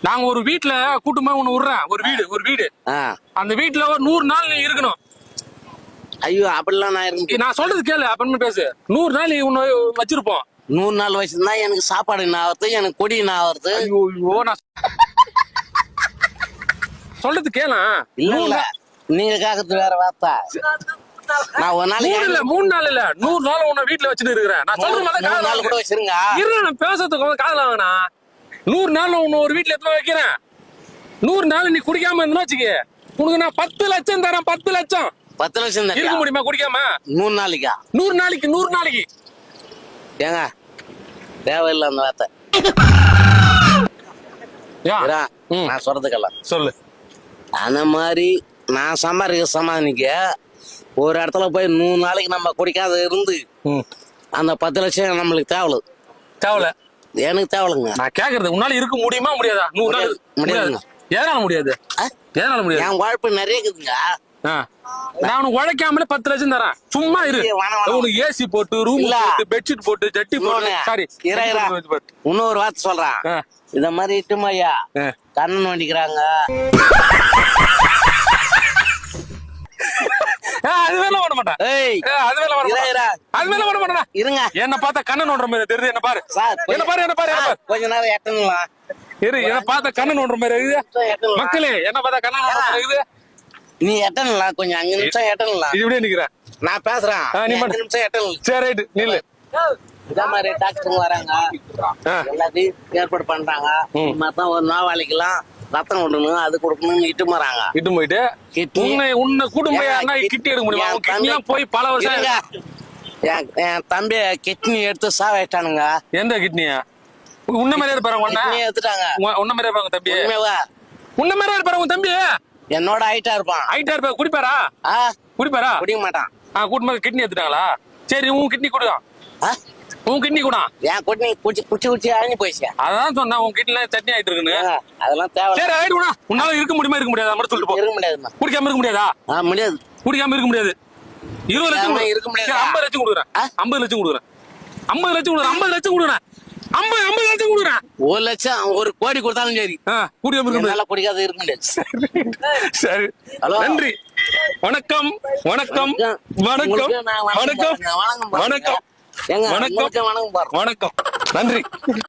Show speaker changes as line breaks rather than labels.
நாங்க ஒரு வீட்டுல கூட்டமா ஒண்ணு விடுறேன், ஒரு வீடு அந்த வீட்டுல ஒரு 100 நாள் நீ இருக்கணும்.
ஐயோ அப்படிலாம் நான் இருக்கு.
நான் சொல்றது கேளு, அப்படின்னு பேசு. 100 நாள் நீ உன்னை வச்சிருப்போம்.
100 நாள் வச்சிருந்தா எனக்கு சாப்பாடு என்ன ஆகுறது, எனக்கு கொடி என்ன ஆகுறது?
ஐயோ நான் சொல்றது கேள.
இல்ல நீங்க கேக்குறது வேற வார்த்தை. நான் ஒரு நாளைக்கு
இல்ல 3 நாள் இல்ல 100 நாள் உன்னை வீட்டுல வச்சுட்டு இருக்கிறேன். நான் சொல்ற மாதிரி
3 நாள் கூட வச்சிருங்க.
நான் பேசுறதுக்கு காதல வேணா. 100 நாள் உன்னை ஒரு வீட்டுல எத்தனை வைக்கிறேன். 100 நாள் நீ குடிக்காம இருந்தா வச்சுக்க, உனக்கு நான் 10 லட்சம் தரேன். 10 லட்சம்
10 லட்சம்
இருக்க முடியுமா குடிக்காம?
100 நாளைக்கா?
100 நாளைக்கு.
ஏங்க தேவையில்லை அந்த வார்த்தை. நான் சொல்றதுக்கெல்லாம்
சொல்லு.
அந்த மாதிரி நான் சம்பாதிக்க சமாளிக்க ஒரு இடத்துல போய் 100 நாளைக்கு நம்ம குடிக்காத இருந்து அந்த 10 லட்சம் நம்மளுக்கு தேவல. எனக்கு தேவலைங்க.
நான் கேக்குறது உன்னால இருக்க முடியுமா முடியாதா? 100 நாள் முடியாது. ஏனால முடியாது?
என் வாழ்ப்பு நிறைய இருக்குதுங்க.
நான் உனக்கு உழைக்காமலே 10 லட்சம் தரேன். சும்மா இரு. உனக்கு ஏசி போட்டு, ரூம் போட்டு, பெட்ஷீட் போட்டு, ஜட்டி போட்டு. சாரி
இன்னொரு வார்த்தை சொல்றேன். இந்த மாதிரி இட்டுமையா கண்ணன் வண்டிக்கிறாங்க.
அது வேலை பண்ண மாட்டேன்.
இருங்க,
என்ன பார்த்தா கண்ணன் நோண்டுற மாதிரி தெரியுது. என்ன பாரு, என்ன பாரு.
கொஞ்ச நேரம் எட்டணுங்களா?
என்ன பார்த்தா கண்ணன் நோண்டுற மாதிரி இருக்குது. மக்களே என்ன பார்த்தா கண்ணன் நோண்டுற மாதிரி இருக்குது.
நீ எட்டணுங்களா? கொஞ்சம் 5 நிமிஷம் எட்டணுங்களா?
இப்படியே நிக்கிறேன்.
நான் பேசுறேன். 5 நிமிஷம் எட்டணும்.
சரி ரைட் நில்லு.
இதே மாதிரி டாக்டருங்க வராங்க, எல்லாத்தையும் ஏற்பாடு பண்றாங்க. மொத்தம் ஒரு நோயாளிக்கெல்லாம் ரத்தம் விடணும், அது கொடுக்கணும்னு இட்டு போயிட்டு
உன்னை கூட்டம் கிட்டி எடுக்க முடியுமா? போய் பல வருஷம்
என் தம்பி கிட்னி எடுத்து சாவிட்டானுங்க.
எந்த கிட்னியா? உன்ன மாதிரியே இருப்பாரு.
எடுத்துட்டாங்க.
உன்ன மாதிரியே இருப்பாங்க தம்பி. உன்ன மாதிரியே இருப்பாரு உன் தம்பி.
என்னோட ஹைட்டா இருப்பான்.
குடிப்பாரா?
குடிக்க மாட்டான்.
கூட்டு கிட்னி எடுத்துட்டாங்களா? சரி உன் கிட்னி கொடுக்கும். உன் கிட்னி கூட
என் கிட்னி குச்சி அழிஞ்சு போயிடுச்சு.
அதான் சொன்னா உன் கிட்னில சட்னி ஆயிட்டு இருக்குன்னு.
அதெல்லாம் தேவை.
சரி ஆயிடுவா. உன்னால இருக்க முடியுமா இருக்க முடியாதா மட்டும் சொல்லிட்டு போ.
இருக்க முடியாது.
குடிக்காம இருக்க முடியாதா?
முடியாது.
குடிக்காம இருக்க முடியாது. 20 லட்சம்
இருக்க முடியாது.
50 லட்சம் கொடுக்குறேன். 50 லட்சம் கொடுக்குறேன். 50 லட்சம் கொடுக்குறேன். 50 லட்சம் கொடுக்குறேன். 50 லட்சம் கொடுக்குறேன்.
1 லட்சம் 1 கோடி கொடுத்தாலும் சரி.
குடிக்காம இருக்க முடியாது.
குடிக்காத இருக்க முடியாது.
சரி நன்றி. வணக்கம் வணக்கம் வணக்கம் வணக்கம் வணக்கம் வணக்கம் வணக்கம் நன்றி.